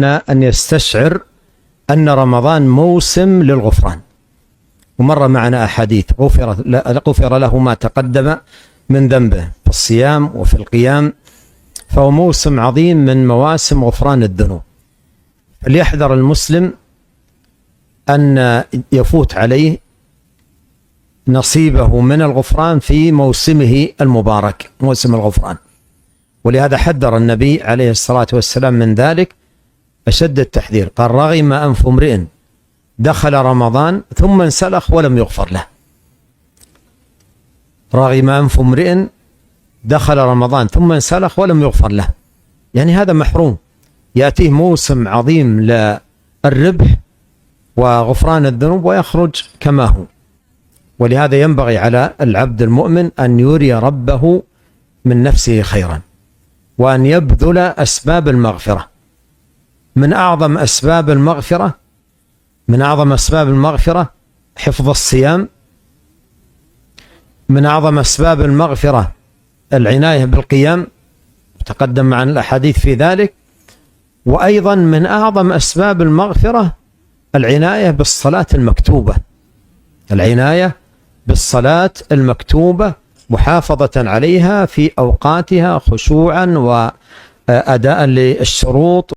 أن يستشعر أن رمضان موسم للغفران. ومر معنا أحاديث غفر له ما تقدم من ذنبه في الصيام وفي القيام، فهو موسم عظيم من مواسم غفران الذنوب. فليحذر المسلم أن يفوت عليه نصيبه من الغفران في موسمه المبارك، موسم الغفران. ولهذا حذر النبي عليه الصلاة والسلام من ذلك أشد التحذير، قال: رغم أنف امرئ دخل رمضان ثم انسلخ ولم يغفر له. رغم أنف امرئ دخل رمضان ثم انسلخ ولم يغفر له، يعني هذا محروم، يأتيه موسم عظيم للربح وغفران الذنوب ويخرج كما هو. ولهذا ينبغي على العبد المؤمن أن يري ربه من نفسه خيرا، وأن يبذل أسباب المغفرة. من أعظم أسباب المغفرة حفظ الصيام، من أعظم أسباب المغفرة العناية بالقيام، تقدم معنا الأحاديث في ذلك. وأيضا من أعظم أسباب المغفرة العناية بالصلاة المكتوبة، محافظة عليها في أوقاتها خشوعا وأداء للشروط.